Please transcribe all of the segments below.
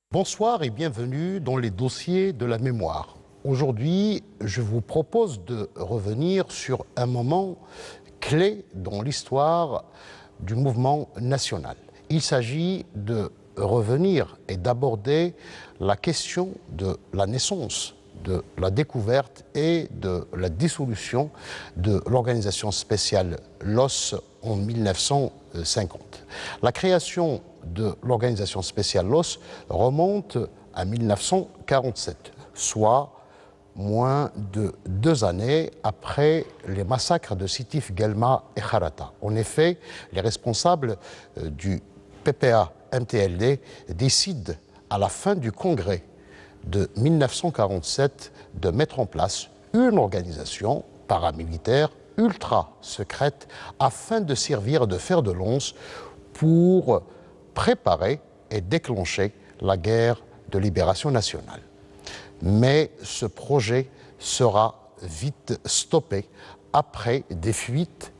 Bonsoir et bienvenue dans les dossiers de la mémoire. Aujourd'hui, je vous propose de revenir sur un moment clé dans l'histoire du mouvement national. Il s'agit de revenir et d'aborder la question de la naissance, de la découverte et de la dissolution de l'organisation spéciale LOS en 1950. La création de l'organisation spéciale LOS remonte à 1947, soit moins de 2 années après les massacres de Sétif, Guelma et Kharata. En effet, les responsables du PPA-MTLD décident à la fin du congrès de 1947 de mettre en place une organisation paramilitaire ultra secrète afin de servir de fer de lance pour préparer et déclencher la guerre de libération nationale. Mais ce projet sera vite stoppé après des fuites,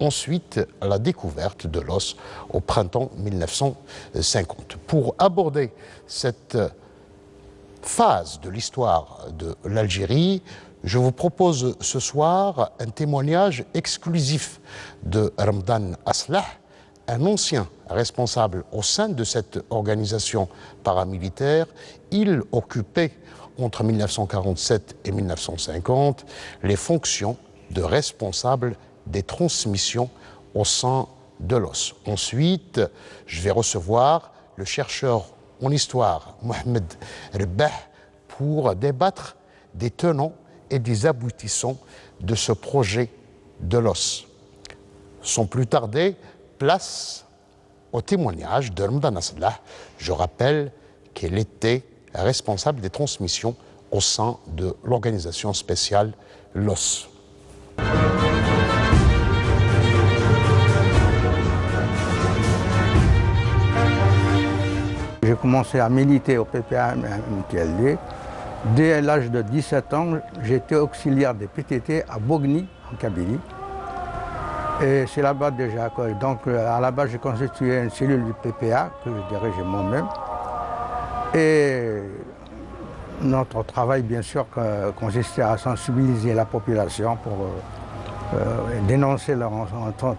ensuite la découverte de l'os au printemps 1950. Pour aborder cette phase de l'histoire de l'Algérie, je vous propose ce soir un témoignage exclusif de Ramadan Aslah, un ancien responsable au sein de cette organisation paramilitaire. Il occupait entre 1947 et 1950 les fonctions de responsable des transmissions au sein de l'OS. Ensuite, je vais recevoir le chercheur en histoire, Mohamed Rebah, pour débattre des tenants et des aboutissants de ce projet de l'OS. Sans plus tarder, place au témoignage de Ramadan Aslah. Je rappelle qu'elle était responsable des transmissions au sein de l'organisation spéciale LOS. J'ai commencé à militer au PPA-MTLD. Dès l'âge de 17 ans, j'étais auxiliaire des PTT à Bogny, en Kabylie. Et c'est là-bas déjà. Donc à la base, j'ai constitué une cellule du PPA que je dirigeais moi-même. Et notre travail, bien sûr, consistait à sensibiliser la population pour dénoncer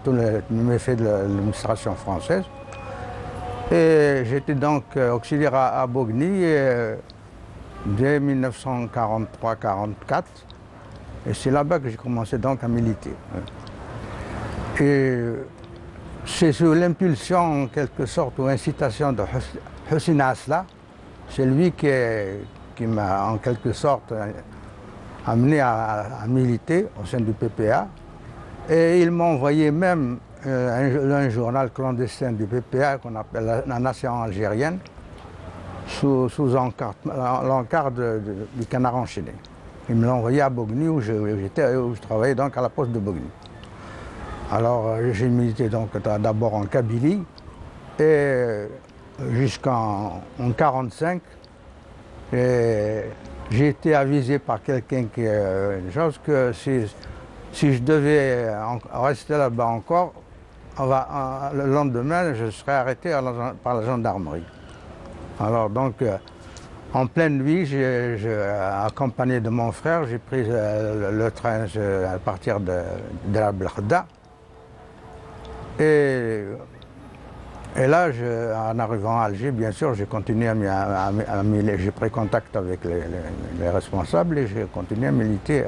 tous les méfaits de l'administration française. Et j'étais donc auxiliaire à Bogny dès 1943-44. Et c'est là-bas que j'ai commencé donc à militer. Et c'est sous l'impulsion, en quelque sorte, ou incitation de Hussein Aslah, c'est lui qui m'a, en quelque sorte, amené à militer au sein du PPA. Et il m'a envoyé même un journal clandestin du PPA qu'on appelle la Nation algérienne, sous l'encart du Canard enchaîné. Il me l'a envoyé à Bogny où je travaillais donc à la poste de Bogny. Alors j'ai milité donc d'abord en Kabylie et jusqu'en 1945. J'ai été avisé par quelqu'un une chose que si je devais rester là-bas encore, le lendemain je serais arrêté par la gendarmerie. Alors donc en pleine nuit, accompagné de mon frère, j'ai pris le train à partir de la Blakda. Et là, en arrivant à Alger, bien sûr, j'ai continué j'ai pris contact avec les responsables et j'ai continué à militer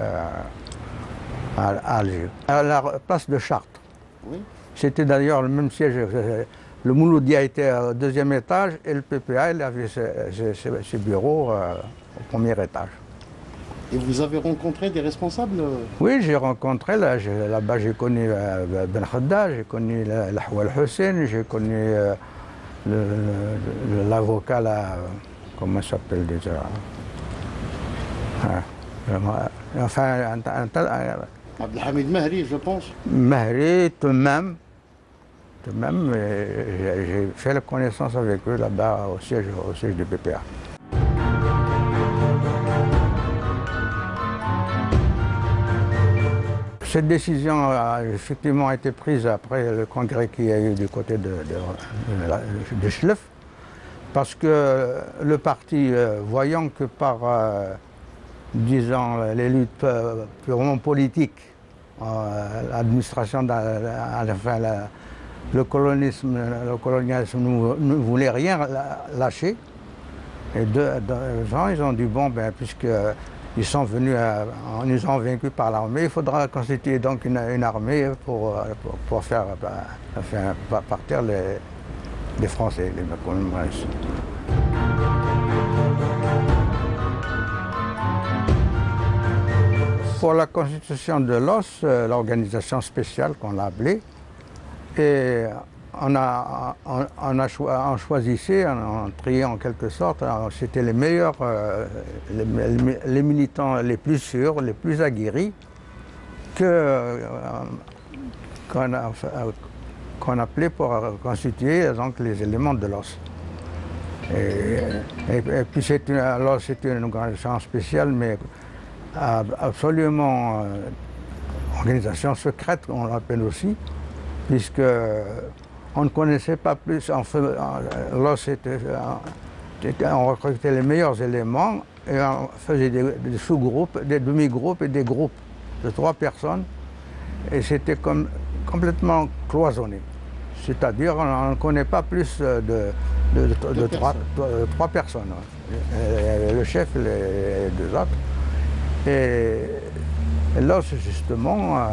à Alger. À la place de Chartres. Oui. C'était d'ailleurs le même siège. Le Mouloudia était au 2e étage et le PPA il avait ses bureaux au 1er étage. Et vous avez rencontré des responsables? Oui, j'ai rencontré, là-bas j'ai connu Ben Khadda, j'ai connu l'Ahwal Hussein, j'ai connu l'avocat là, comment il s'appelle déjà? Enfin, Abdelhamid Mahri, je pense. Mahri, tout de même, j'ai fait la connaissance avec eux là-bas au siège du PPA. Cette décision a effectivement été prise après le congrès qu'il y a eu du côté de Chlef. Parce que le parti, voyant que par, disons, les luttes purement politiques, l'administration, enfin, le colonialisme ne voulait rien lâcher. Et deux gens, ils ont dit, bon, ben, puisqu'ils sont venus, nous ont vaincus par l'armée, il faudra constituer donc une armée pour faire partir les Français, les colonialistes. Pour la constitution de l'OS, l'organisation spéciale qu'on l'a appelée, et on choisissait, on triait en quelque sorte, c'était les meilleurs, les militants les plus sûrs, les plus aguerris, qu'on appelait pour constituer donc, les éléments de l'OS. Et puis c'était une organisation spéciale, mais absolument organisation secrète, on l'appelle aussi, puisque on ne connaissait pas plus. On recrutait les meilleurs éléments et on faisait des sous-groupes, des demi-groupes et des groupes de 3 personnes. Et c'était complètement cloisonné. C'est-à-dire on ne connaît pas plus de 3 personnes. Le chef et les 2 autres. Et là, justement,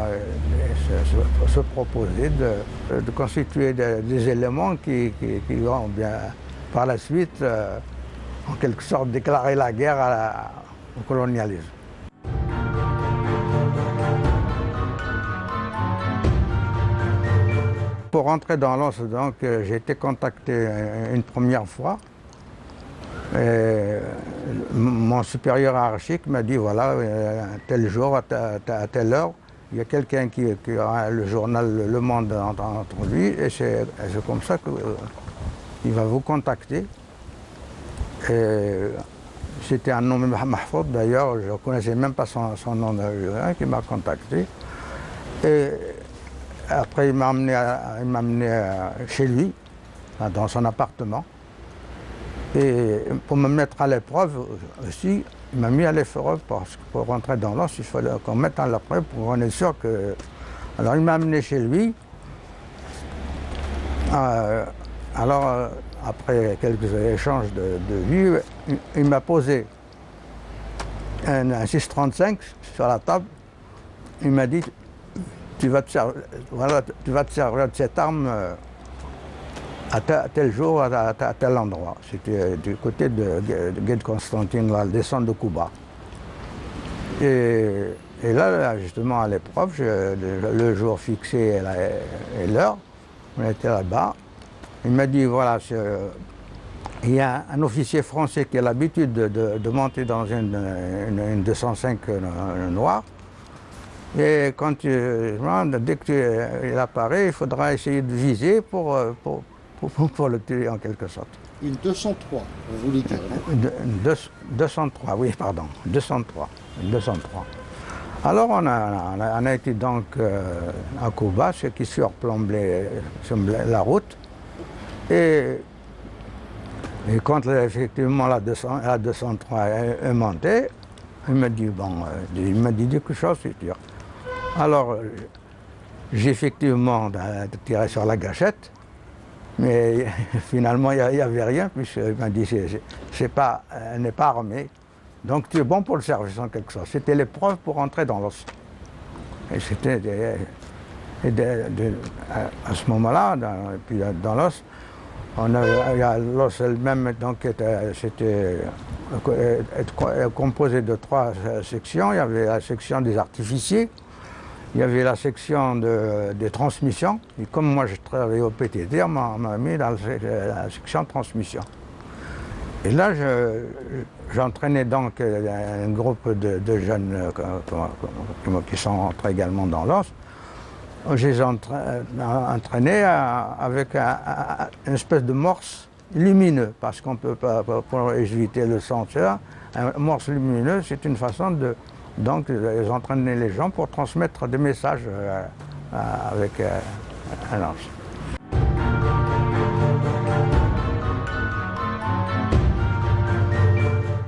se proposait de constituer des éléments qui vont bien, par la suite, en quelque sorte, déclarer la guerre au colonialisme. Pour rentrer dans l'OS, donc, j'ai été contacté une première fois. Et mon supérieur hiérarchique m'a dit, voilà, tel jour, à telle heure, il y a quelqu'un qui a le journal Le Monde entre lui, et c'est comme ça qu'il va vous contacter. C'était un nom Mahfoud d'ailleurs, je ne connaissais même pas son nom de qui m'a contacté. Et après, il m'a amené chez lui, dans son appartement. Et pour me mettre à l'épreuve aussi, il m'a mis à l'épreuve parce que pour rentrer dans l'OS, il fallait qu'on mette à l'épreuve pour qu'on est sûr que... Alors il m'a amené chez lui. Après quelques échanges de vues, il m'a posé un 635 sur la table. Il m'a dit, tu vas te servir de cette arme à tel jour, à tel endroit. C'était du côté de Gued Constantine, la descente de Cuba. Et là, justement, à l'épreuve, le jour fixé et l'heure, on était là-bas. Il m'a dit, voilà, il y a un officier français qui a l'habitude de monter dans une 205 noire. Et dès qu'il apparaît, il faudra essayer de viser pour le tuer en quelque sorte. Une 203, vous voulez dire? 203, oui, pardon, 203. Alors on a été donc à Cuba, ce qui surplombait la route. Et quand effectivement la 203 est montée, il m'a dit, quelque chose, c'est sûr. Alors j'ai effectivement tiré sur la gâchette. Mais finalement, il n'y avait rien, puisqu'il m'a dit, elle n'est pas armée, donc tu es bon pour le service en quelque sorte. C'était l'épreuve pour entrer dans l'OS. Et c'était, à ce moment-là, dans l'OS, l'OS elle-même c'était composé de 3 sections. Il y avait la section des artificiers, il y avait la section des transmissions, et comme moi je travaillais au PTT, on m'a mis dans la section transmission. Et là, j'entraînais donc un groupe de jeunes qui sont entrés également dans l'OS. Je les entraînais avec une espèce de morse lumineux, parce qu'on ne peut pas, pour éviter le son, un morse lumineux, c'est une façon de... Donc, ils entraînaient les gens pour transmettre des messages avec un lance.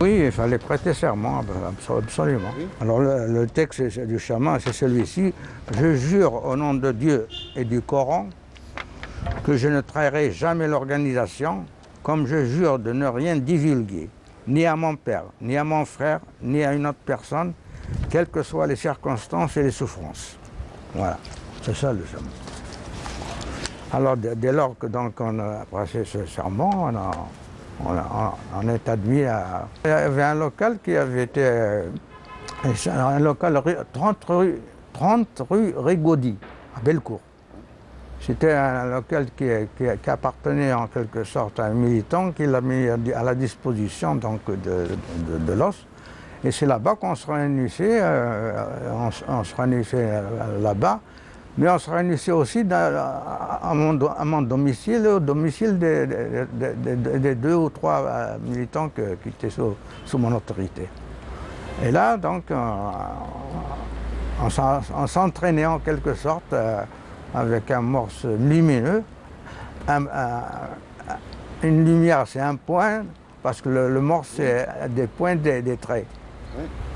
Oui, il fallait prêter serment, absolument. Oui. Alors le texte du serment, c'est celui-ci. Je jure au nom de Dieu et du Coran que je ne trahirai jamais l'organisation, comme je jure de ne rien divulguer, ni à mon père, ni à mon frère, ni à une autre personne, quelles que soient les circonstances et les souffrances. Voilà, c'est ça le serment. Alors dès lors que donc on a passé ce serment, on est admis à... Il y avait un local qui avait été... un local 30 rue Rigaudy, à Bellecour. C'était un local qui appartenait en quelque sorte à un militant qui l'a mis à la disposition donc, de l'os. Et c'est là-bas qu'on se réunissait, on se réunissait là-bas, mais on se réunissait aussi à mon domicile, au domicile des 2 ou 3 militants qui étaient sous mon autorité. Et là, donc, on s'entraînait en quelque sorte avec un morse lumineux. Une lumière, c'est un point, parce que le morse, c'est des points, des traits.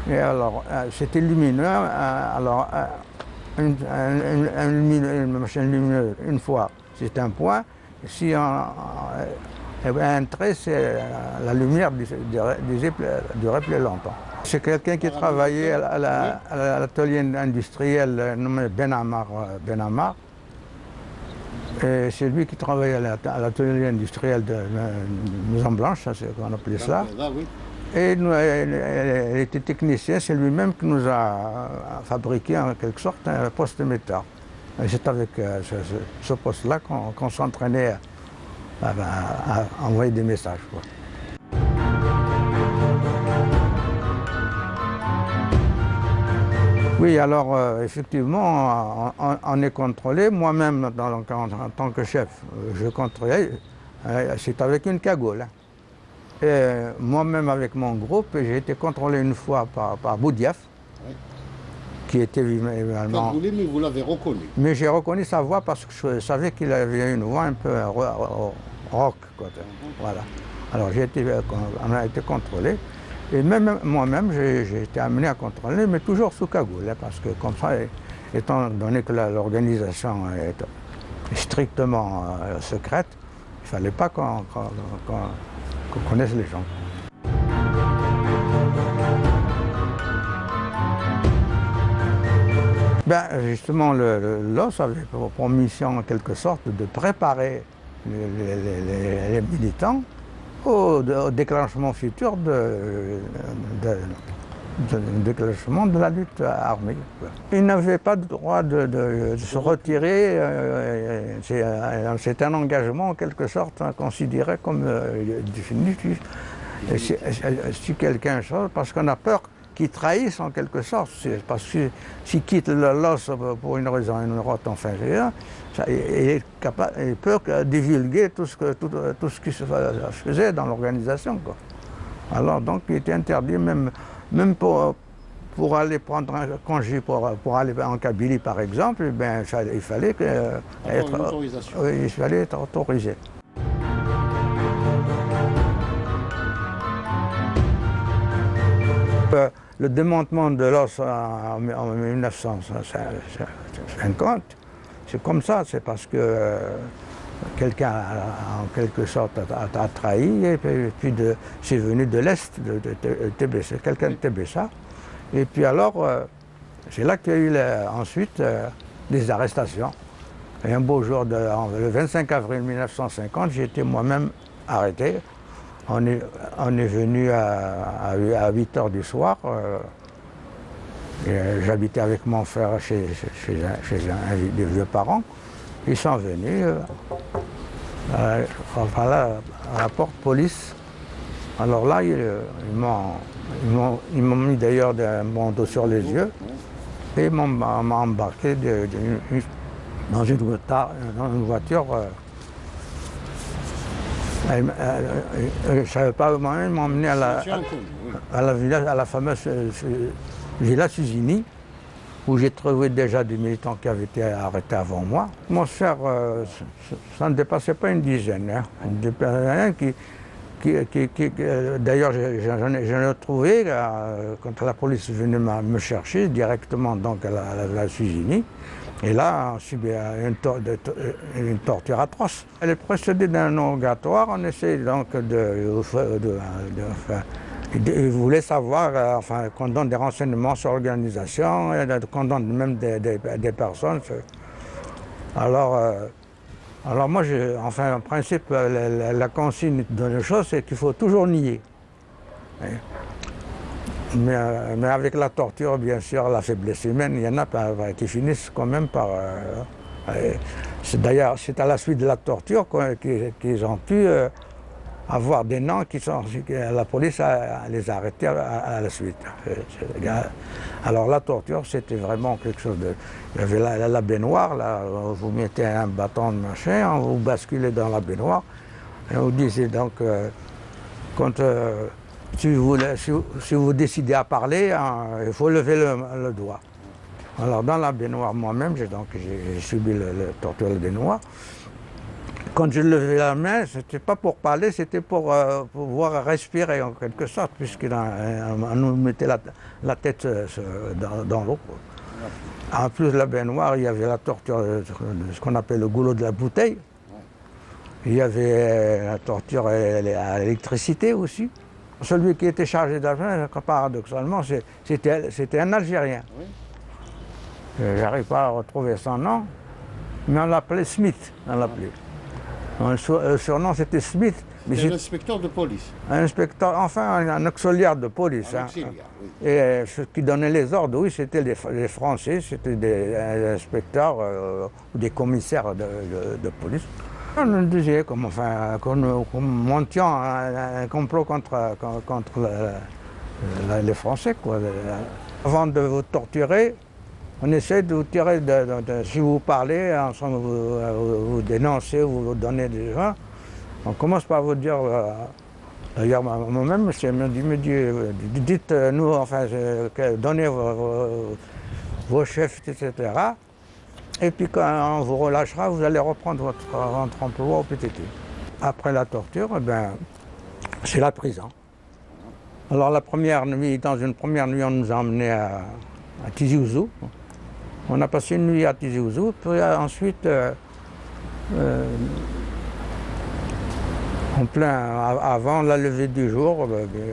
Et alors, c'était lumineux. Alors, une machine lumineuse, une fois, c'est un point. Si un trait, c'est la lumière durait plus longtemps. C'est quelqu'un qui travaillait à l'atelier industriel nommé Benamar. Et c'est lui qui travaillait à l'atelier industriel de Maison Blanche, c'est ce qu'on appelait ça. Et il était technicien, c'est lui-même qui nous a fabriqué en quelque sorte un poste de métal. Et c'est avec ce poste-là qu'on s'entraînait à envoyer des messages, quoi. Oui, alors effectivement, on est contrôlé. Moi-même, en tant que chef, je contrôlais, c'est avec une cagoule. Et moi-même, avec mon groupe, j'ai été contrôlé une fois par Boudiaf, qui était également... Cagoulé, mais vous l'avez reconnu. Mais j'ai reconnu sa voix parce que je savais qu'il avait une voix un peu rock, quoi. Voilà. Alors on a été contrôlé. Et même moi-même, j'ai été amené à contrôler, mais toujours sous cagoule, hein, parce que comme ça, étant donné que l'organisation est strictement secrète, il ne fallait pas qu'on connaisse les gens. Ben, justement, l'OS avait pour mission, en quelque sorte, de préparer les militants au déclenchement futur déclenchement de la lutte armée. Ils n'avaient pas le droit de se retirer. C'est un engagement en quelque sorte considéré comme définitif. Si quelqu'un chose, parce qu'on a peur qu'ils trahissent en quelque sorte, parce que s'ils quittent l'os pour une raison ou une autre, enfin, il peut divulguer tout ce qui se faisait dans l'organisation. Alors donc il était interdit, même pour aller prendre un congé, pour aller en Kabylie par exemple, ben, il fallait être autorisé. Le démontement de l'os en 1950, c'est comme ça, c'est parce que quelqu'un en quelque sorte a trahi, et puis c'est venu de l'Est, de TBC, quelqu'un de TBC. Et puis alors, c'est là qu'il y a eu ensuite des arrestations. Et un beau jour, le 25 avril 1950, j'ai été moi-même arrêté. On est venu à 8 h du soir. J'habitais avec mon frère chez des vieux parents. Ils sont venus à la porte police. Alors là, ils m'ont mis d'ailleurs un bandeau sur les yeux et m'ont embarqué dans une voiture. Je ne savais pas comment ils m'ont emmené à la fameuse Villa Susini, où j'ai trouvé déjà des militants qui avaient été arrêtés avant moi. Mon cher, ça ne dépassait pas une dizaine. Hein. Des personnes D'ailleurs, j'en ai trouvé quand la police venait me chercher directement donc, à la Suzini. Et là, on subit une torture atroce. Elle est précédée d'un interrogatoire. On essaie donc ils voulaient savoir, enfin, qu'on donne des renseignements sur l'organisation, qu'on donne même des personnes. Alors moi, enfin, en principe, la consigne de la chose, c'est qu'il faut toujours nier. Mais avec la torture, bien sûr, la faiblesse humaine, il y en a qui finissent quand même par... D'ailleurs, c'est à la suite de la torture qu'ils ont pu avoir des noms la police les a arrêtés à la suite. Alors la torture, c'était vraiment quelque chose de... Il y avait la baignoire, là, vous mettez un bâton de machin, on vous basculez dans la baignoire, et on vous disait donc, si vous décidez à parler, il faut lever le doigt. Alors dans la baignoire, moi-même, j'ai subi la torture de la baignoire. Quand je levais la main, ce n'était pas pour parler, c'était pour pouvoir respirer en quelque sorte, puisqu'on nous mettait la tête dans l'eau. En plus de la baignoire, il y avait la torture de ce qu'on appelle le goulot de la bouteille. Il y avait la torture à l'électricité aussi. Celui qui était chargé d'argent, paradoxalement, c'était un Algérien. Je n'arrive pas à retrouver son nom, mais on l'appelait Smith. Le surnom, c'était Smith. C'est un inspecteur de police. Un inspecteur, enfin un auxiliaire de police. Un auxiliaire, oui. Et ceux qui donnaient les ordres, oui, c'était les Français, c'était des inspecteurs ou des commissaires de police. On nous disait que nous montions un complot contre les Français, quoi. Avant de vous torturer, on essaie de vous tirer si vous parlez, vous dénoncez, vous donnez des gens. On commence par vous dire, d'ailleurs moi-même, me dit, dites-nous, enfin, donnez vos chefs, etc. Et puis quand on vous relâchera, vous allez reprendre votre emploi au PTT. Après la torture, c'est la prison. Alors dans une première nuit, on nous a emmenés à Tizi Ouzou. On a passé une nuit à Tizi Ouzou, puis ensuite, avant la levée du jour,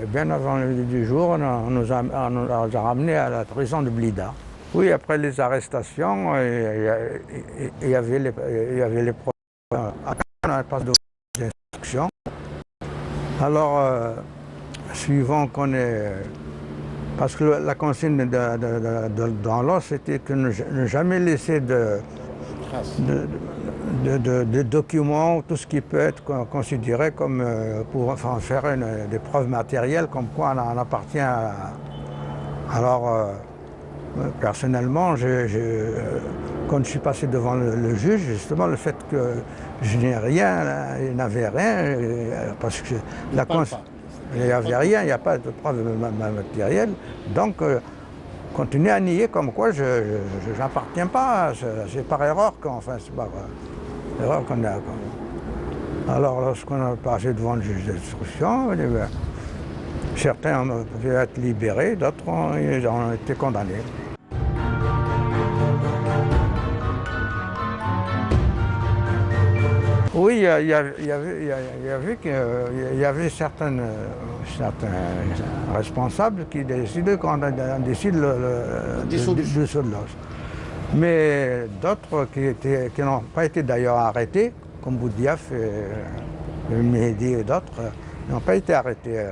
bien avant la levée du jour, on nous a ramenés à la prison de Blida. Oui, après les arrestations, il y avait les problèmes à la passe d'instruction. Alors, suivant qu'on est... Parce que la consigne dans l'os, c'était que ne jamais laisser de documents, tout ce qui peut être considéré comme pour faire des preuves matérielles, comme quoi on appartient à... Alors, personnellement, quand je suis passé devant le juge, justement, le fait que je n'avais rien, parce que il n'y avait rien, il n'y a pas de preuve matérielle, donc continuer à nier comme quoi je n'appartiens pas, c'est par erreur c'est pas erreur qu'on a. Alors lorsqu'on a passé devant le juge d'instruction, certains ont pu être libérés, d'autres ont été condamnés. Oui, il y avait certains responsables qui décidaient quand on décide de l'os. Mais d'autres qui n'ont pas été d'ailleurs arrêtés, comme Boudiaf, Mehdi et d'autres, n'ont pas été arrêtés.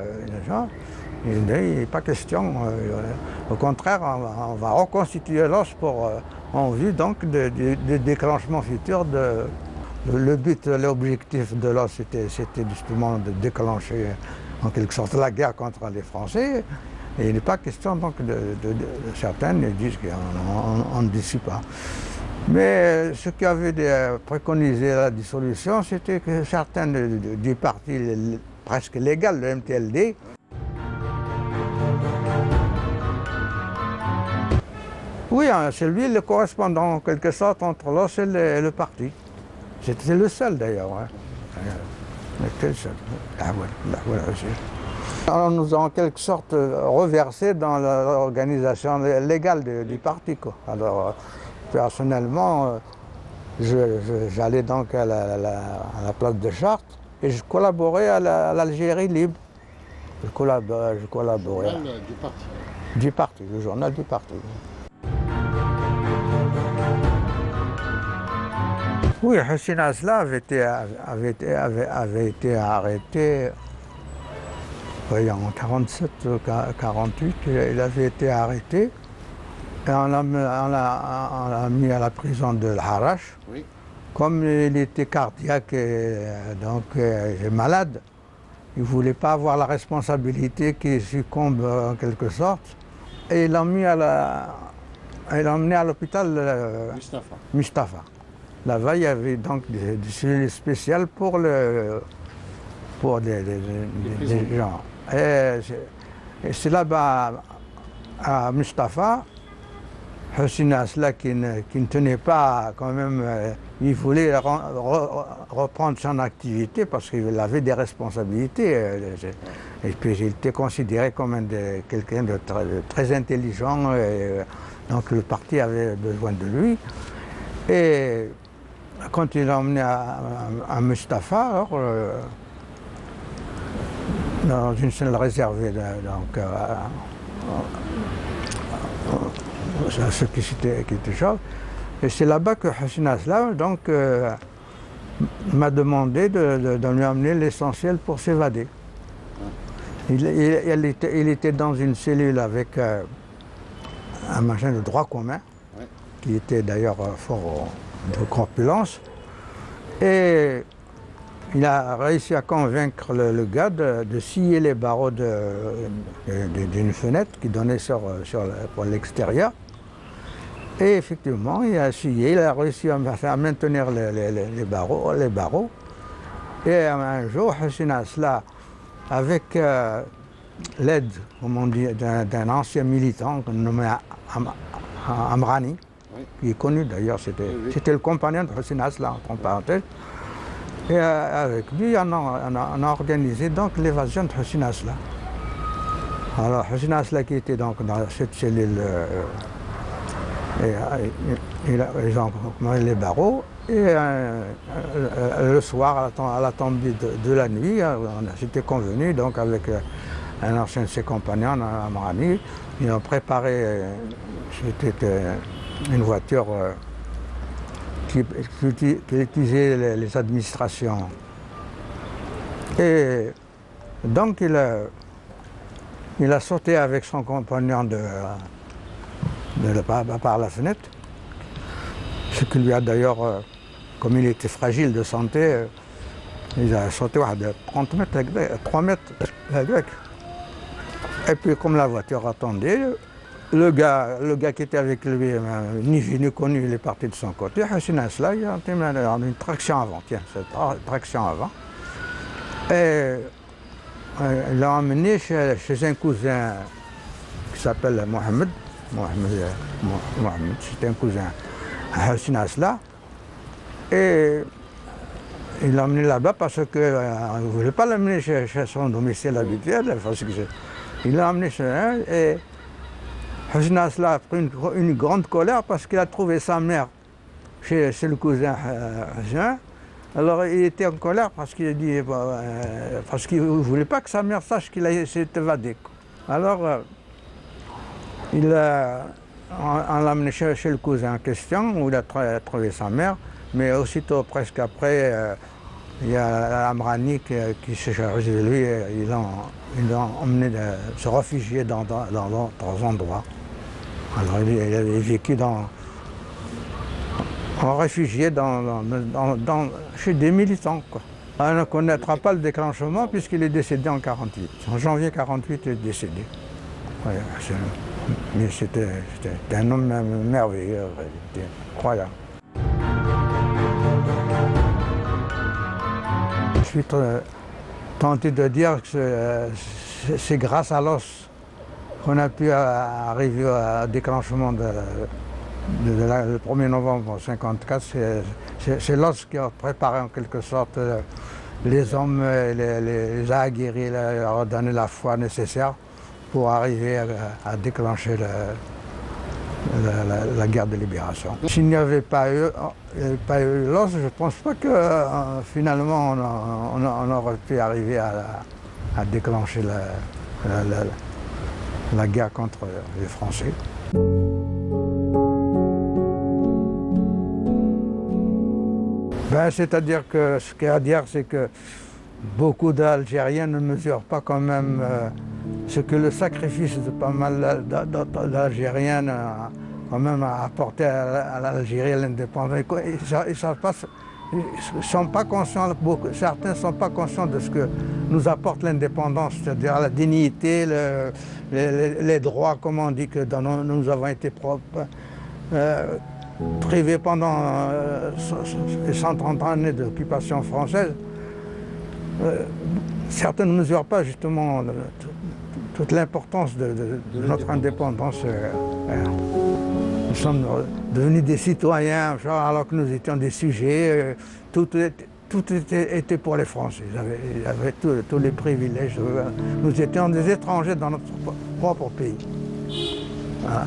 Il n'est pas question. Au contraire, on va reconstituer l'os en vue donc de déclenchement futur de... Le but, l'objectif de l'os, c'était justement de déclencher en quelque sorte la guerre contre les Français. Et il n'est pas question donc certains disent qu'on ne décide pas. Mais ce qui avait préconisé la dissolution, c'était que certains du parti presque légal, le MTLD, oui, c'est lui le correspondant en quelque sorte entre l'os et le parti. C'était le seul d'ailleurs. On nous a en quelque sorte reversé dans l'organisation légale du parti, quoi. Alors, personnellement, j'allais donc à la place de Chartres et je collaborais à l'Algérie libre. Je collaborais. Journal du parti. Du parti, le journal du parti. Oui, Hossein Asla avait été arrêté en 1947 ou 1948. Il avait été arrêté et on l'a mis à la prison de l'Harash. Oui. Comme il était cardiaque et donc malade, il ne voulait pas avoir la responsabilité qu'il succombe en quelque sorte. Et il l'a emmené à l'hôpital Mustapha. Là-bas, il y avait donc des cellules spéciales pour les gens. Et c'est là-bas, à Mustapha, Hossein Asla, qui ne tenait pas quand même, il voulait reprendre son activité parce qu'il avait des responsabilités. Et puis il était considéré comme quelqu'un de très intelligent, et donc le parti avait besoin de lui. Et quand il l'a emmené à Mustapha, alors, dans une salle réservée donc, à ceux qui étaient chauves. Et c'est là-bas que Hossein Asla donc, m'a demandé de lui amener l'essentiel pour s'évader. Il était dans une cellule avec un machin de droit commun, qui était d'ailleurs fort de corpulence. Et il a réussi à convaincre le gars de scier les barreaux d'une fenêtre qui donnait pour l'extérieur. Et effectivement, il a scié, il a réussi à maintenir les barreaux. Et un jour, Hossein Asla, avec l'aide, comme on dit, d'un ancien militant nommé Amrani, qui est connu d'ailleurs, c'était le compagnon de Hossein Asla, entre parenthèses. Et avec lui, on a organisé donc l'évasion de Hossein Asla. Alors Hossein Asla qui était donc dans cette cellule, ils ont commandé les barreaux, et le soir, à la tombée de la nuit, on s'était convenu donc avec un ancien de ses compagnons, Amrani, ils ont préparé, c'était une voiture qui utilisait les administrations. Et donc il a sauté avec son compagnon par la fenêtre, ce qui lui a d'ailleurs, comme il était fragile de santé, il a sauté de 30 mètres, 3 mètres. Et puis comme la voiture attendait, le gars qui était avec lui, ni vu ni connu, il est parti de son côté. Hossein Asla, il a une traction avant, tiens, cette traction avant. Et il l'a emmené chez un cousin qui s'appelle Mohamed, c'était un cousin à Hossein Asla. Et il l'a emmené là-bas parce qu'il ne voulait pas l'amener chez son domicile habituel. Il l'a emmené chez un, et Hossein Asla a pris une grande colère parce qu'il a trouvé sa mère chez le cousin Hossein. Alors il était en colère parce qu'il ne voulait pas que sa mère sache qu'il s'est évadé. Alors on l'a amené chez le cousin en question, où il a trouvé sa mère, mais aussitôt, presque après, il y a Amrani qui s'est chargé de lui, et ils l'ont emmené se réfugier dans d'autres endroits. Alors il avait vécu en réfugié chez des militants, quoi. On ne connaîtra pas le déclenchement puisqu'il est décédé en 1948. En janvier 1948, il est décédé. Ouais, mais c'était un homme merveilleux, c'était incroyable. Je suis tenté de dire que c'est grâce à l'os qu'on a pu arriver au déclenchement le 1er novembre 1954. C'est l'os qui a préparé en quelque sorte les hommes les a aguerris, leur a donné la foi nécessaire pour arriver à déclencher la guerre de libération. S'il n'y avait pas eu l'os, je ne pense pas que finalement on aurait pu arriver à déclencher la guerre contre les Français. Ben, c'est-à-dire que ce qu'il y a à dire, c'est que beaucoup d'Algériens ne mesurent pas quand même ce que le sacrifice de pas mal d'Algériens quand même a apporté à l'Algérie, à l'indépendance. Ils sont pas conscients, certains ne sont pas conscients de ce que nous apporte l'indépendance, c'est-à-dire la dignité, les droits, comme on dit que nous avons été privés pendant 130 années d'occupation française. Certains ne mesurent pas justement toute l'importance de notre indépendance. Nous sommes devenus des citoyens alors que nous étions des sujets. Tout était pour les Français. Ils avaient tous les privilèges. Nous étions des étrangers dans notre propre pays. Voilà.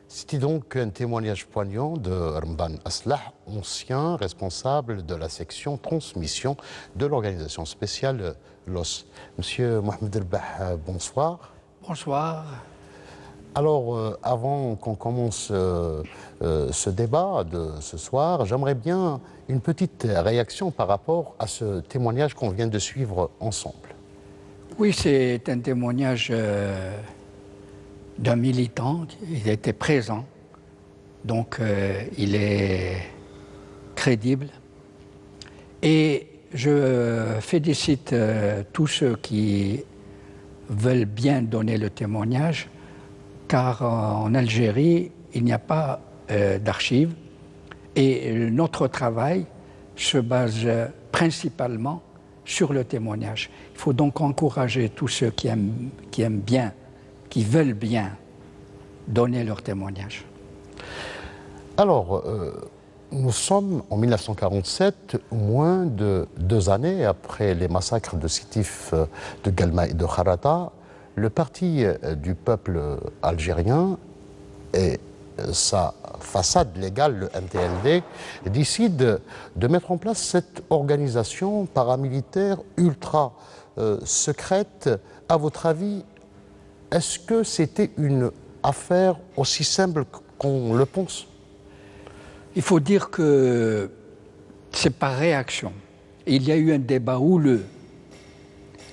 C'était donc un témoignage poignant de Rmban Aslah, ancien responsable de la section transmission de l'organisation spéciale LOS. Monsieur Mohamed Rbah, bonsoir. Bonsoir. Alors, avant qu'on commence ce débat de ce soir, j'aimerais bien une petite réaction par rapport à ce témoignage qu'on vient de suivre ensemble. Oui, c'est un témoignage d'un militant. Il était présent, donc il est crédible. Et je félicite tous ceux qui veulent bien donner le témoignage, car en Algérie, il n'y a pas d'archives et notre travail se base principalement sur le témoignage. Il faut donc encourager tous ceux qui aiment bien, qui veulent bien donner leur témoignage. Alors, nous sommes en 1947, moins de 2 années après les massacres de Sétif, de Galma et de Kharata. Le parti du peuple algérien et sa façade légale, le MTLD, décide de mettre en place cette organisation paramilitaire ultra secrète. À votre avis, est-ce que c'était une affaire aussi simple qu'on le pense? Il faut dire que c'est par réaction. Il y a eu un débat houleux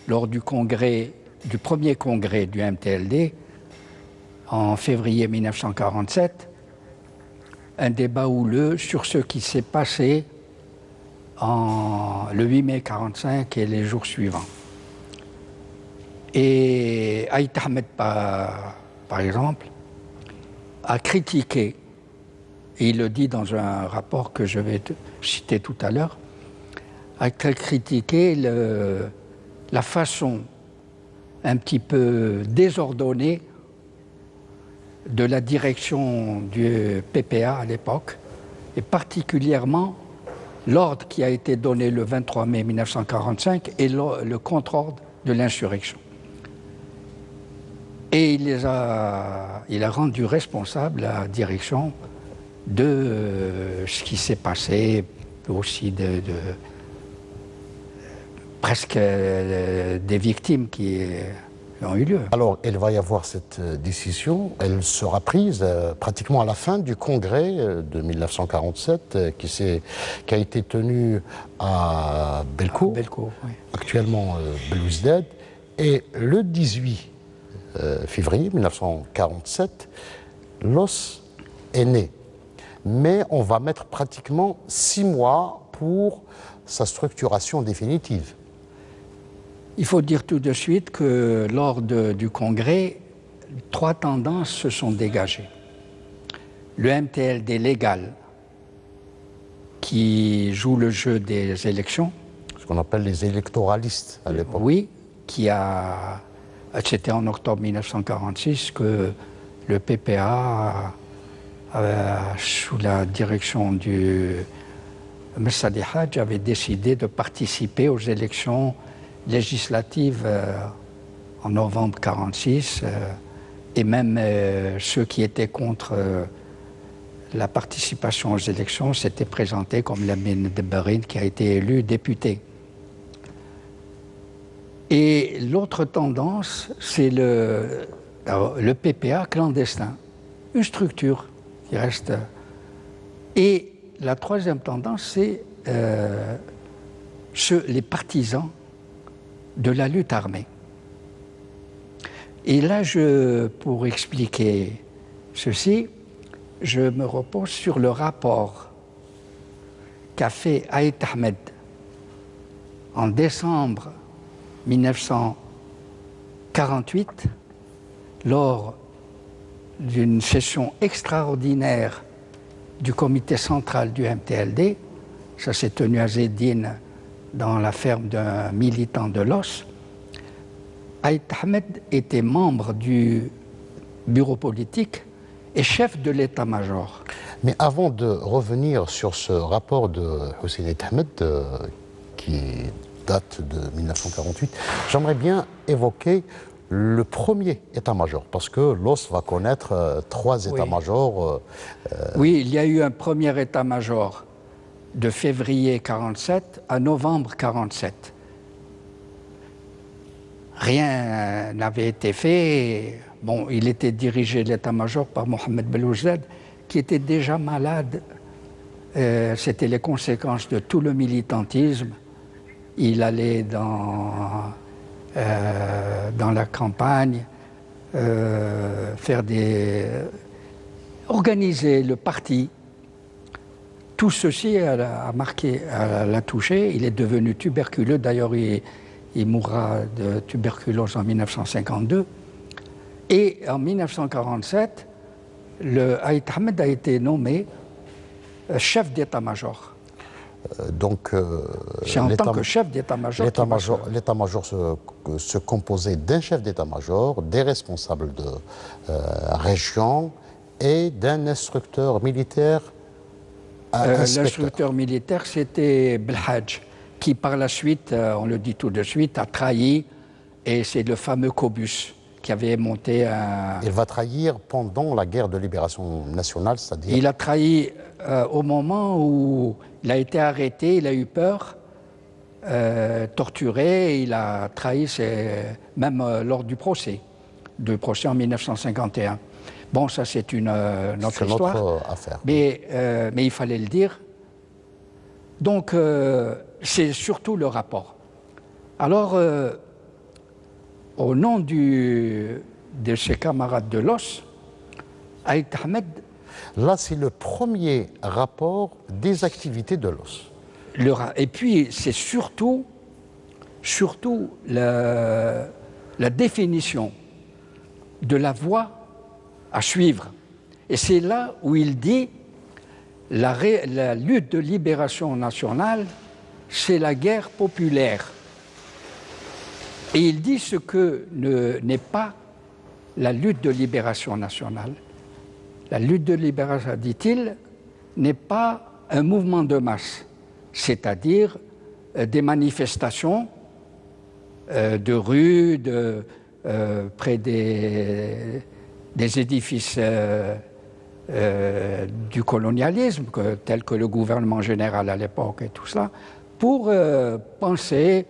lors du premier congrès du MTLD en février 1947, un débat houleux sur ce qui s'est passé le 8 mai 1945 et les jours suivants. Et Aït Ahmed, par exemple, a critiqué, et il le dit dans un rapport que je vais citer tout à l'heure, a critiqué la façon un petit peu désordonnée de la direction du PPA à l'époque, et particulièrement l'ordre qui a été donné le 23 mai 1945 et le contre-ordre de l'insurrection. Et il a rendu responsable la direction de ce qui s'est passé, aussi presque des victimes qui ont eu lieu. Alors, il va y avoir cette décision, elle sera prise pratiquement à la fin du congrès de 1947 qui a été tenu à Belko, Oui. Actuellement Belouizdad, et le 18 février 1947, l'OS est né. Mais on va mettre pratiquement 6 mois pour sa structuration définitive. Il faut dire tout de suite que lors du congrès, trois tendances se sont dégagées. Le MTLD légal, qui joue le jeu des élections. Ce qu'on appelle les électoralistes à l'époque. Oui, c'était en octobre 1946 que le PPA, sous la direction du Messadi Hadj, avait décidé de participer aux élections législatives en novembre 1946, et même ceux qui étaient contre la participation aux élections s'étaient présentés comme Lamine Debarine, qui a été élu député. Et l'autre tendance, c'est le PPA clandestin, une structure qui reste. Et la troisième tendance, c'est les partisans de la lutte armée. Et là, pour expliquer ceci, je me repose sur le rapport qu'a fait Aït Ahmed en décembre 1948, lors d'une session extraordinaire du comité central du MTLD. Ça s'est tenu à Zédine, dans la ferme d'un militant de l'OS. Aït Ahmed était membre du bureau politique et chef de l'état-major. Mais avant de revenir sur ce rapport de Hussein Aït Ahmed, qui date de 1948, j'aimerais bien évoquer le premier état-major, parce que l'OS va connaître trois états-majors. Oui, il y a eu un premier état-major de février 1947 à novembre 1947. Rien n'avait été fait. Bon, il était dirigé, l'état-major, par Mohamed Beloujzad, qui était déjà malade. C'était les conséquences de tout le militantisme. Il allait dans la campagne, organiser le parti. Tout ceci l'a touché. Il est devenu tuberculeux. D'ailleurs, il mourra de tuberculose en 1952. Et en 1947, Aït Ahmed a été nommé chef d'état-major. C'est en tant que chef d'état-major. L'état-major se composait d'un chef d'état-major, des responsables de région et d'un instructeur militaire. L'instructeur militaire, c'était Belhadj, qui par la suite, on le dit tout de suite, a trahi, et c'est le fameux Cobus qui avait monté un... Il va trahir pendant la guerre de libération nationale, c'est-à-dire... Il a trahi au moment où il a été arrêté, il a eu peur, torturé, il a trahi, même lors du procès en 1951. Bon, ça c'est une autre histoire. Notre affaire. Mais il fallait le dire. Donc, c'est surtout le rapport. Alors, au nom de ses camarades de l'OS, Aït Ahmed... Là, c'est le premier rapport des activités de l'OS. Et puis, c'est surtout la définition de la voie à suivre. Et c'est là où il dit la lutte de libération nationale, c'est la guerre populaire. Et il dit ce que n'est pas la lutte de libération nationale. La lutte de libération, dit-il, n'est pas un mouvement de masse, c'est-à-dire des manifestations de rue, près des édifices du colonialisme, tels que le gouvernement général à l'époque et tout cela, pour penser,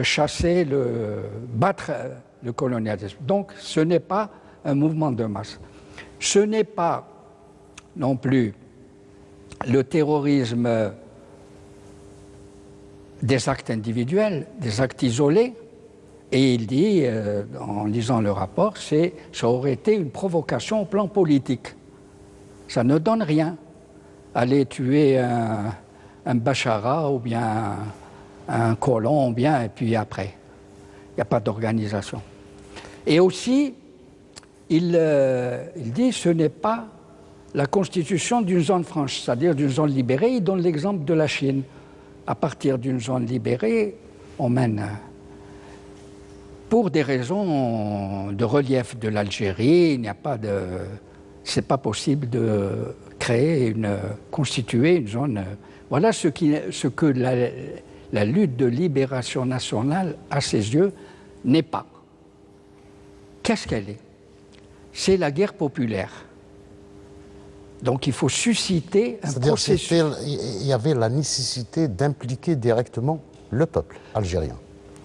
chasser, battre le colonialisme. Donc ce n'est pas un mouvement de masse. Ce n'est pas non plus le terrorisme des actes individuels, des actes isolés. Et il dit, en lisant le rapport, ça aurait été une provocation au plan politique. Ça ne donne rien. Aller tuer un Bachara ou bien un colon, et puis après. Il n'y a pas d'organisation. Et aussi, il dit ce n'est pas la constitution d'une zone franche, c'est-à-dire d'une zone libérée. Il donne l'exemple de la Chine. À partir d'une zone libérée, on mène, pour des raisons de relief de l'Algérie, il n'y a pas de, c'est pas possible de constituer une zone. Voilà ce que la lutte de libération nationale, à ses yeux, n'est pas. Qu'est-ce qu'elle est? C'est la guerre populaire. Donc il faut susciter un processus. Il y avait la nécessité d'impliquer directement le peuple algérien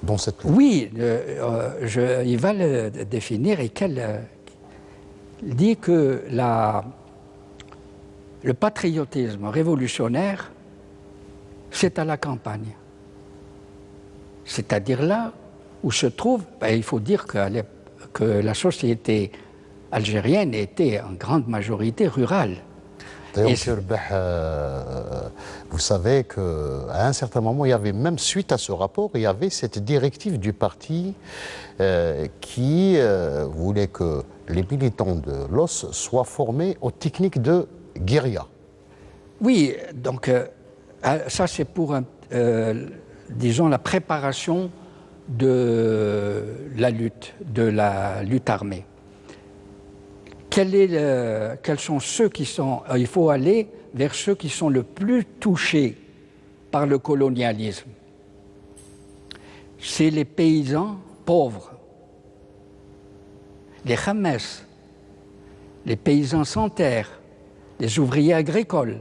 dans cette lutte. Oui, il va le définir et il dit que le patriotisme révolutionnaire, c'est à la campagne. C'est-à-dire là où se trouve, il faut dire que la société algérienne était en grande majorité rurale. D'ailleurs, M. Rbeh, vous savez qu'à un certain moment, il y avait même, suite à ce rapport, il y avait cette directive du parti qui voulait que les militants de l'OS soient formés aux techniques de guérilla. Oui, donc ça c'est pour, disons, la préparation de la lutte armée. Quels sont ceux qui sont... Il faut aller vers ceux qui sont le plus touchés par le colonialisme. C'est les paysans pauvres, les khames, les paysans sans terre, les ouvriers agricoles.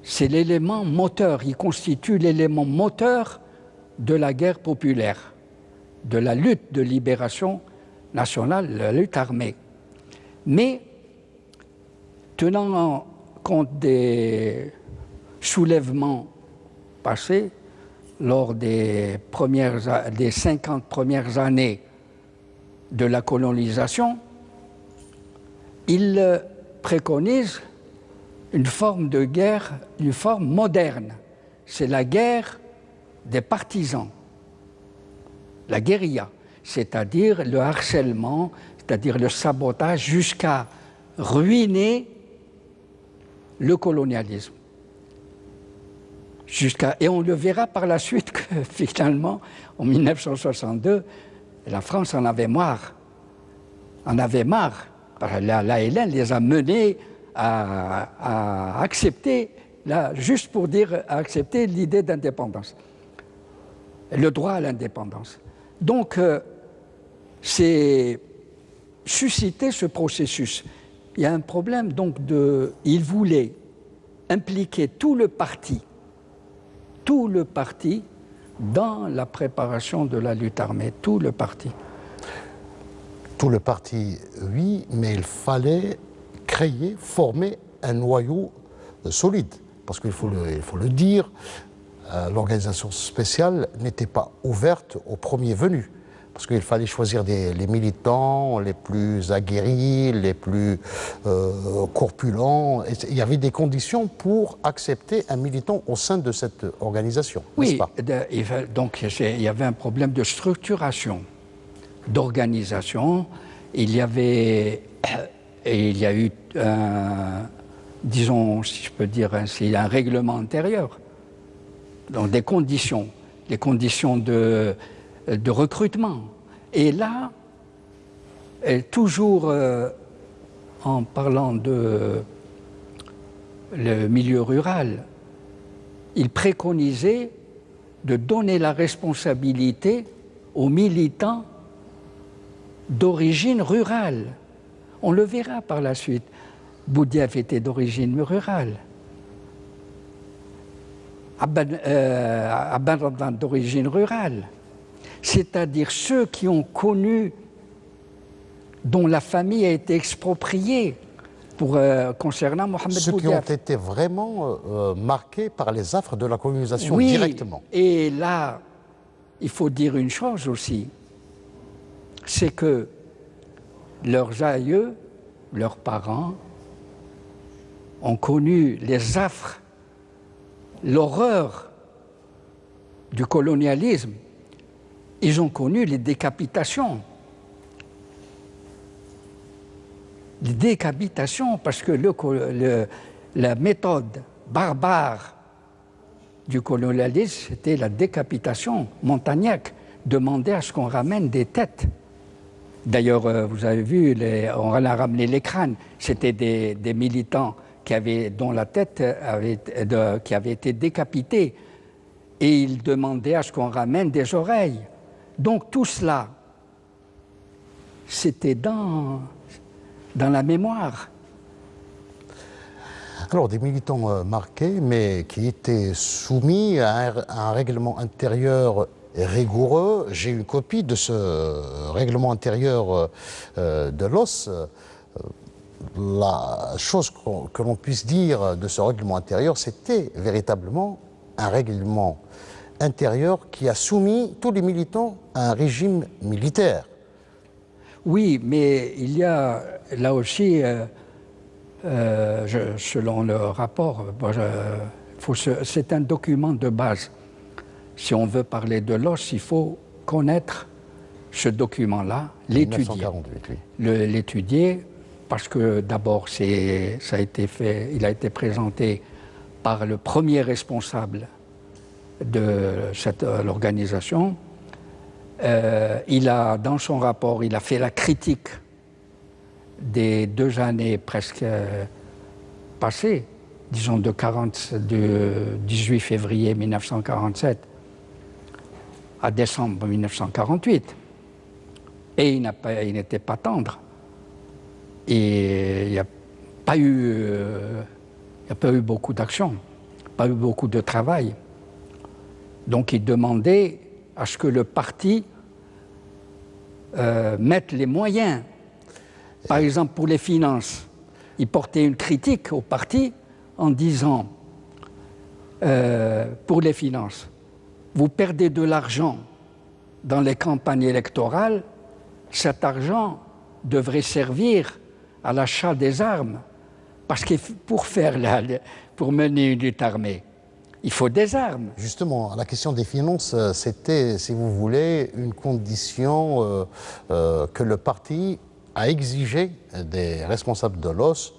C'est l'élément moteur, il constitue l'élément moteur de la guerre populaire, de la lutte de libération nationale, la lutte armée. Mais, tenant compte des soulèvements passés lors des 50 premières années de la colonisation, il préconise une forme de guerre, une forme moderne. C'est la guerre des partisans, la guérilla, c'est-à-dire le harcèlement, c'est-à-dire le sabotage jusqu'à ruiner le colonialisme. Et on le verra par la suite que finalement, en 1962, la France en avait marre. L'ALN les a menés à accepter, juste pour dire, à accepter l'idée d'indépendance, le droit à l'indépendance. Donc, c'est susciter ce processus. Il y a un problème, donc, il voulait impliquer tout le parti dans la préparation de la lutte armée, tout le parti. Tout le parti, oui, mais il fallait créer, former un noyau solide. Parce qu'il faut le dire, l'organisation spéciale n'était pas ouverte aux premiers venus. Parce qu'il fallait choisir les militants les plus aguerris, les plus corpulents. Et il y avait des conditions pour accepter un militant au sein de cette organisation, n'est-ce pas? Donc il y avait un problème de structuration, d'organisation. Il y a eu, disons, si je peux dire ainsi, un règlement intérieur. Donc des conditions de recrutement. Et là, toujours en parlant de le milieu rural, il préconisait de donner la responsabilité aux militants d'origine rurale. On le verra par la suite. Boudiaf était d'origine rurale. Abban Radwan d'origine rurale. C'est-à-dire ceux qui ont connu, dont la famille a été expropriée concernant Mohamed Boudiaf. Ceux qui ont été vraiment marqués par les affres de la colonisation directement. Et là, il faut dire une chose aussi, c'est que leurs aïeux, leurs parents, ont connu les affres, l'horreur du colonialisme. Ils ont connu les décapitations. décapitation, parce que la méthode barbare du colonialisme, c'était la décapitation. Montagnac demandait à ce qu'on ramène des têtes. D'ailleurs, vous avez vu, on a ramené les crânes. C'était des militants dont la tête qui avait été décapitée. Et ils demandaient à ce qu'on ramène des oreilles. Donc tout cela, c'était dans la mémoire. Alors, des militants marqués, mais qui étaient soumis à un règlement intérieur rigoureux. J'ai une copie de ce règlement intérieur de l'OS. La chose que l'on puisse dire de ce règlement intérieur, c'était véritablement un règlement intérieur qui a soumis tous les militants à un régime militaire. Oui, mais il y a là aussi, selon le rapport, c'est un document de base. Si on veut parler de l'os, il faut connaître ce document-là, l'étudier. L'étudier, parce que d'abord, il a été présenté par le premier responsable de l'organisation. Dans son rapport, il a fait la critique des 2 années presque passées, disons de 18 février 1947 à décembre 1948. Et il n'était pas tendre. Et il n'y a pas eu beaucoup d'action, pas eu beaucoup de travail. Donc il demandait à ce que le parti mette les moyens. Par exemple, pour les finances, il portait une critique au parti en disant, pour les finances, vous perdez de l'argent dans les campagnes électorales, cet argent devrait servir à l'achat des armes. Parce que pour mener une lutte armée, il faut des armes. Justement, la question des finances, c'était, si vous voulez, une condition que le parti a exigé des responsables de l'OS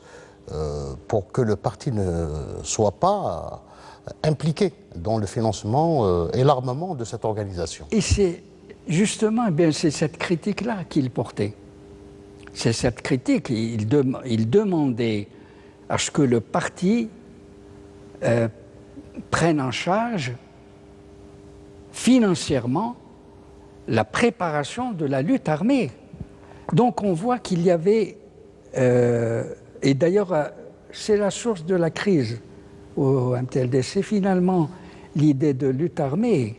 pour que le parti ne soit pas impliqué dans le financement et l'armement de cette organisation. Et c'est justement, c'est cette critique-là qu'il portait. C'est cette critique, il demandait à ce que le parti prenne en charge financièrement la préparation de la lutte armée. Donc on voit qu'il y avait, et d'ailleurs c'est la source de la crise au MTLD, c'est finalement l'idée de lutte armée.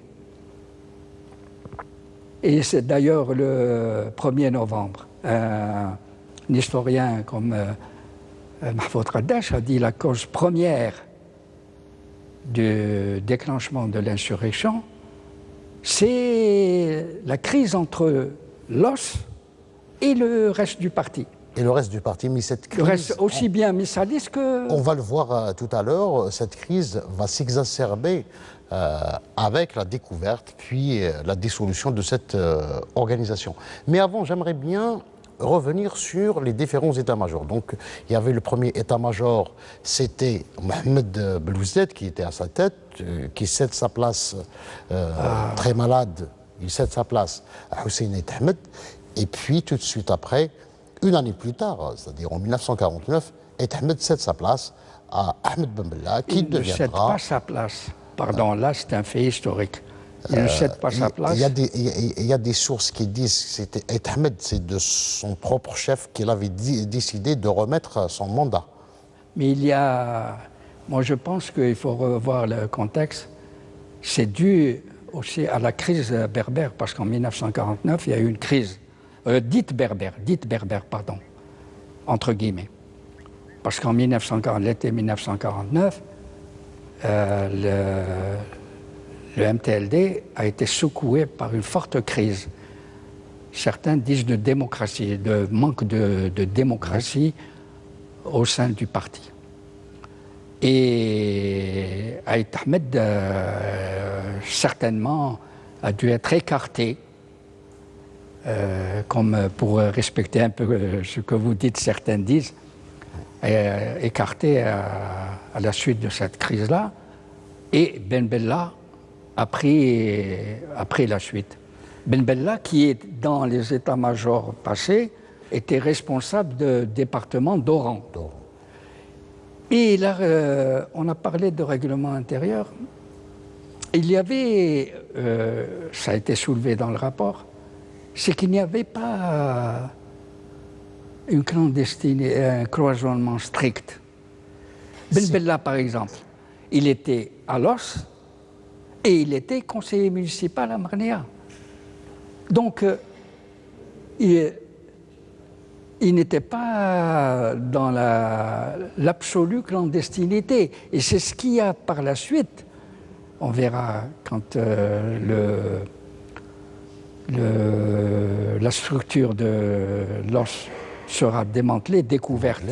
Et c'est d'ailleurs le 1er novembre, un historien comme Mahfoud Qaddash a dit la cause première du déclenchement de l'insurrection, c'est la crise entre l'OS et le reste du parti. Et le reste du parti, mais cette crise... Le reste aussi bien missadiste que... On va le voir tout à l'heure, cette crise va s'exacerber avec la découverte, puis la dissolution de cette organisation. Mais avant, j'aimerais bien revenir sur les différents états-majors. Donc, il y avait le premier état-major, c'était Mohamed Belouzed qui était à sa tête, qui cède sa place, très malade, il cède sa place à Hussein Ahmed. Et puis, tout de suite après, une année plus tard, c'est-à-dire en 1949, Ahmed cède sa place à Ahmed Ben Bella, qui deviendra... Il ne cède pas sa place. Pardon, là, c'est un fait historique. Il ne cède pas sa place. Il y a des sources qui disent que c'était Ahmed, c'est de son propre chef qu'il avait décidé de remettre son mandat. Mais il y a... Moi, je pense qu'il faut revoir le contexte. C'est dû aussi à la crise berbère, parce qu'en 1949, il y a eu une crise dite berbère, pardon, entre guillemets. Parce qu'en l'été 1949, le MTLD a été secoué par une forte crise. Certains disent de démocratie, de manque de démocratie au sein du parti. Et Aït Ahmed, certainement, a dû être écarté comme pour respecter un peu ce que vous dites, certains disent, écarté à la suite de cette crise-là. Et Ben Bella a pris la suite. Ben Bella, qui est dans les états-majors passés, était responsable du département d'Oran. Et là, on a parlé de règlement intérieur. Il y avait, ça a été soulevé dans le rapport, c'est qu'il n'y avait pas une clandestinité, un cloisonnement strict. Ben Bella, par exemple, il était à Los et il était conseiller municipal à Marnéa. Donc, il n'était pas dans l'absolue clandestinité. Et c'est ce qu'il y a par la suite. On verra quand la structure de l'os sera démantelée, découverte.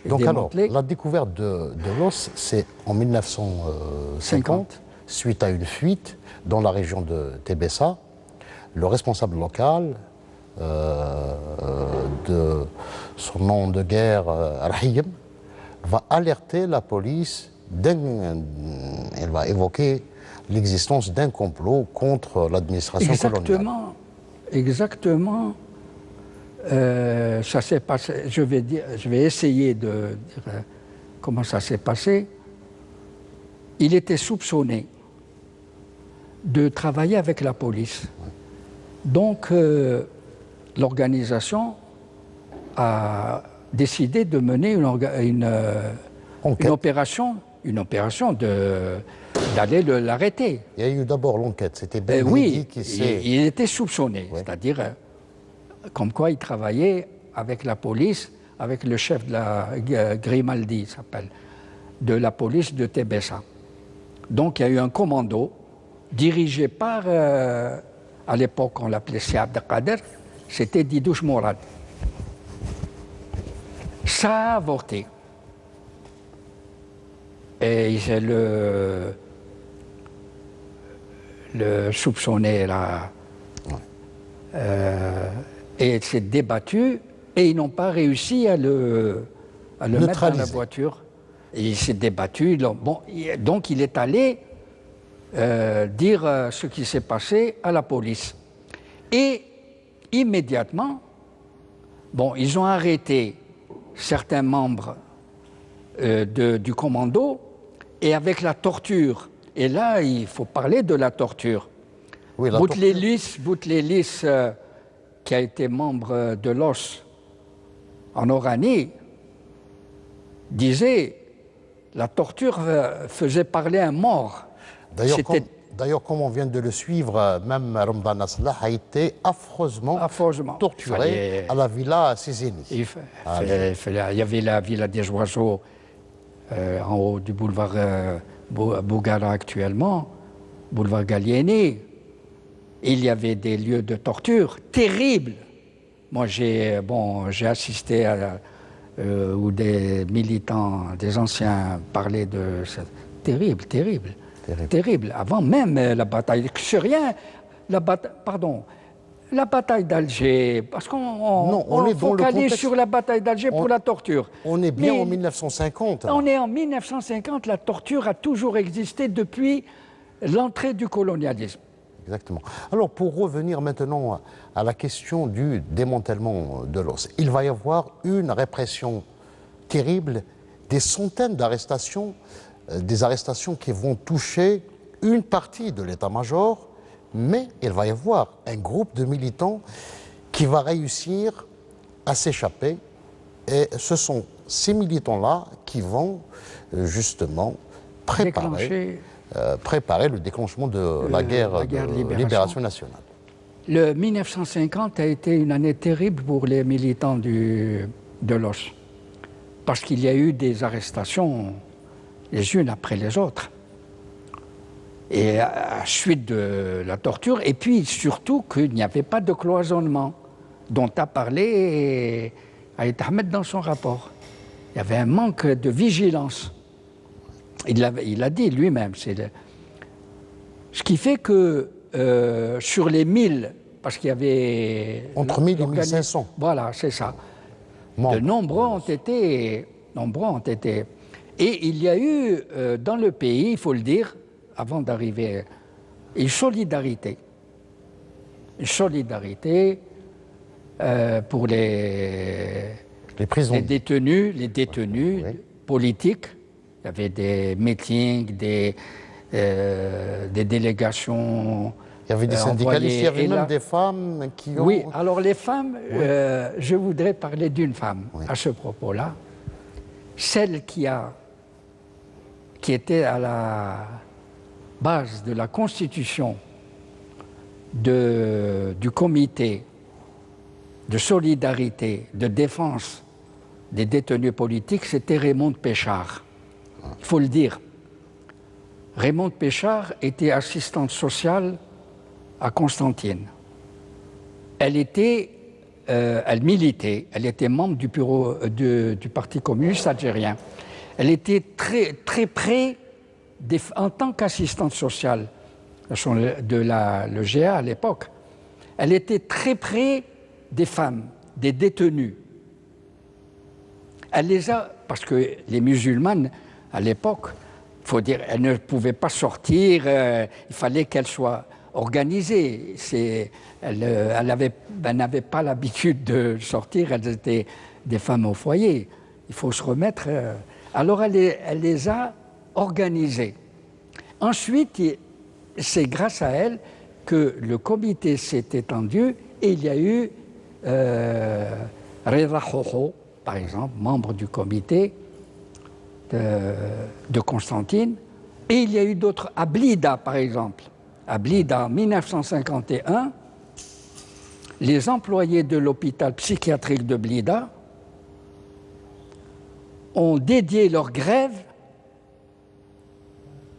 Donc démantelée. Alors, la découverte de l'os, c'est en 1950, suite à une fuite dans la région de Tébessa. Le responsable local, de son nom de guerre, Rahim, va alerter la police, elle va évoquer l'existence d'un complot contre l'administration coloniale. Exactement. Ça s'est passé, je vais essayer de dire comment ça s'est passé. Il était soupçonné de travailler avec la police. Donc, l'organisation a décidé de mener une opération d'aller l'arrêter. Il y a eu d'abord l'enquête, c'était Ben oui, qui s'est... il était soupçonné, c'est-à-dire comme quoi il travaillait avec la police, avec le chef de la Grimaldi, s'appelle, de la police de Tébessa. Donc il y a eu un commando dirigé par, à l'époque on l'appelait Si Abdelkader, c'était Didouche Mourad. Ça a avorté. Et le soupçonné là, et s'est débattu et ils n'ont pas réussi à le mettre dans la voiture. Et il s'est débattu. Bon, donc il est allé dire ce qui s'est passé à la police. Et immédiatement, bon, ils ont arrêté certains membres du commando et avec la torture. Et là, il faut parler de la torture. Oui, Boutlélis, qui a été membre de l'OS en Oranie, disait la torture faisait parler un mort. D'ailleurs, comme on vient de le suivre, même Ramadan Aslah a été affreusement torturé à la villa Cézénie. Il y avait la villa des Oiseaux en haut du boulevard Bougara actuellement, boulevard Gallieni. Il y avait des lieux de torture terribles. Moi, j'ai assisté à où des militants, des anciens parlaient de ça. Terrible. Avant même la bataille syrien, la bataille d'Alger, parce qu'on focalise sur la bataille d'Alger pour la torture. On est bien en 1950. On est en 1950, la torture a toujours existé depuis l'entrée du colonialisme. Exactement. Alors, pour revenir maintenant à la question du démantèlement de l'os, il va y avoir une répression terrible, des centaines d'arrestations, des arrestations qui vont toucher une partie de l'état-major, mais il va y avoir un groupe de militants qui va réussir à s'échapper. Et ce sont ces militants-là qui vont justement préparer le déclenchement de la guerre de libération nationale. Le 1950 a été une année terrible pour les militants de l'OS, parce qu'il y a eu des arrestations les unes après les autres. Et à suite de la torture, et puis surtout qu'il n'y avait pas de cloisonnement, dont a parlé Aït Ahmed dans son rapport. Il y avait un manque de vigilance. Il a dit lui-même. Ce qui fait que sur les 1000 parce qu'il y avait... Entre 1000 et 1500. Voilà, c'est ça. Membres. De nombreux ont été... Et il y a eu, dans le pays, il faut le dire, avant d'arriver, une solidarité. Une solidarité pour les détenus oui. politiques. Il y avait des meetings, des délégations. Il y avait des syndicalistes, il y avait même des femmes qui ont... Oui, alors les femmes, je voudrais parler d'une femme à ce propos-là. Celle qui était à la base de la constitution du comité de solidarité, de défense des détenus politiques, c'était Raymonde Péchard. Il faut le dire. Raymonde Péchard était assistante sociale à Constantine. Elle militait, elle était membre du bureau du Parti communiste algérien. Elle était très, très près, en tant qu'assistante sociale de le GA à l'époque, elle était très près des femmes, des détenus. Elle les a, parce que les musulmanes, à l'époque, il faut dire, elles ne pouvaient pas sortir, il fallait qu'elles soient organisées. Elles n'avaient pas l'habitude de sortir, elles étaient des femmes au foyer. Il faut se remettre. Alors elle les a organisées. Ensuite, c'est grâce à elle que le comité s'est étendu et il y a eu Reda Hoho, par exemple, membre du comité de Constantine, et il y a eu d'autres, à Blida par exemple. À Blida, en 1951, les employés de l'hôpital psychiatrique de Blida ont dédié leur grève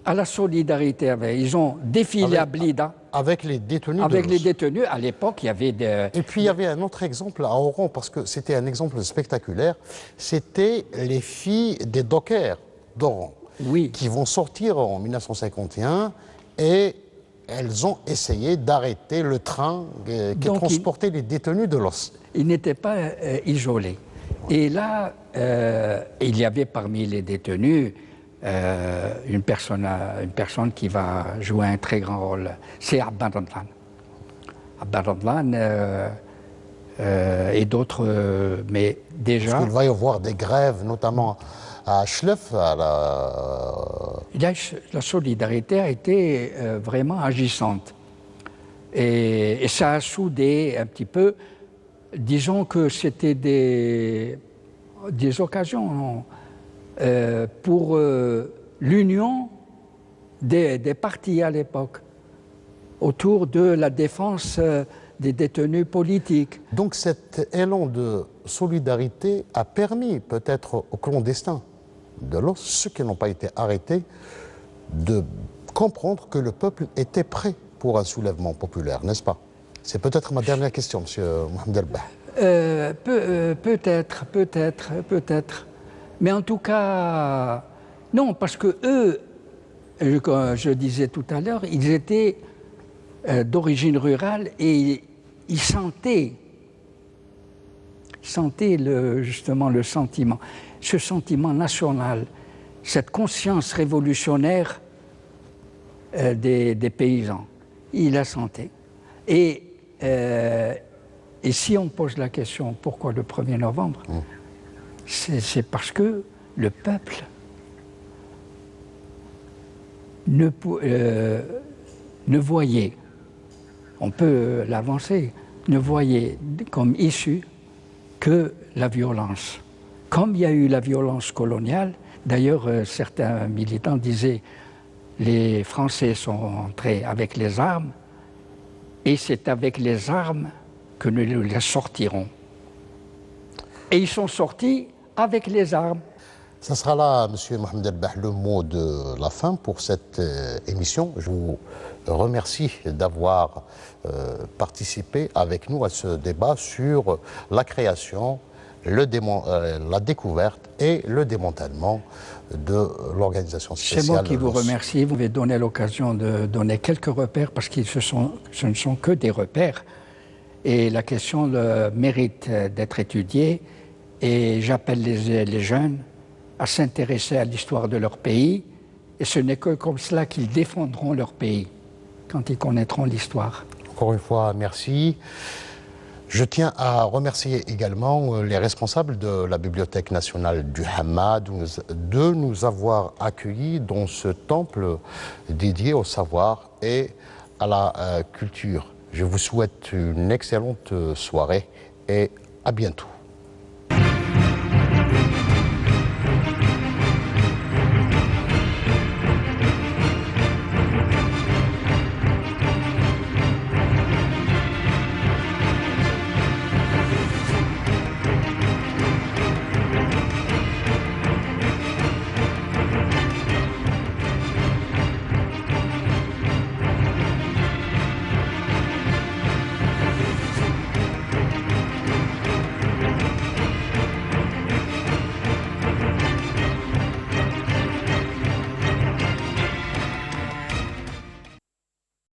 à la solidarité avec. Ils ont défilé à Blida. Avec les détenus. Avec les détenus. À l'époque, il y avait des... Et puis, il y avait un autre exemple à Oran, parce que c'était un exemple spectaculaire. C'était les filles des dockers d'Oran, qui vont sortir en 1951 et elles ont essayé d'arrêter le train qui transportait les détenus de l'os. Ils n'étaient pas isolés. Et là, il y avait parmi les détenus une personne qui va jouer un très grand rôle. C'est Abdel Radlan. Abdel Radlan et d'autres, mais déjà... Parce qu'il va y avoir des grèves, notamment à Chlef, La solidarité a été vraiment agissante. Et ça a soudé un petit peu. Disons que c'était des occasions pour l'union des partis à l'époque autour de la défense des détenus politiques. Donc cet élan de solidarité a permis peut-être aux clandestins de l'os, ceux qui n'ont pas été arrêtés, de comprendre que le peuple était prêt pour un soulèvement populaire, n'est-ce pas? C'est peut-être ma dernière question, M. Mohamed El-Bah. Peut-être. Mais en tout cas, non, parce que eux, comme je disais tout à l'heure, ils étaient d'origine rurale et ils sentaient justement le sentiment, ce sentiment national, cette conscience révolutionnaire des paysans. Ils la sentaient. Et si on pose la question pourquoi le 1er novembre, c'est parce que le peuple ne voyait, on peut l'avancer, ne voyait comme issue que la violence. Comme il y a eu la violence coloniale, d'ailleurs certains militants disaient les Français sont entrés avec les armes et c'est avec les armes que nous les sortirons. Et ils sont sortis avec les armes. Ça sera là, M. Mohamed El-Bah, le mot de la fin pour cette émission. Je vous remercie d'avoir participé avec nous à ce débat sur la création, la découverte et le démantèlement de l'organisation spéciale. C'est moi qui vous remercie. Vous m'avez donné l'occasion de donner quelques repères parce que ce ne sont que des repères. et la question mérite d'être étudiée. Et j'appelle les jeunes à s'intéresser à l'histoire de leur pays. Et ce n'est que comme cela qu'ils défendront leur pays, quand ils connaîtront l'histoire. Encore une fois, merci. Je tiens à remercier également les responsables de la Bibliothèque nationale du Hamad de nous avoir accueillis dans ce temple dédié au savoir et à la culture. Je vous souhaite une excellente soirée et à bientôt.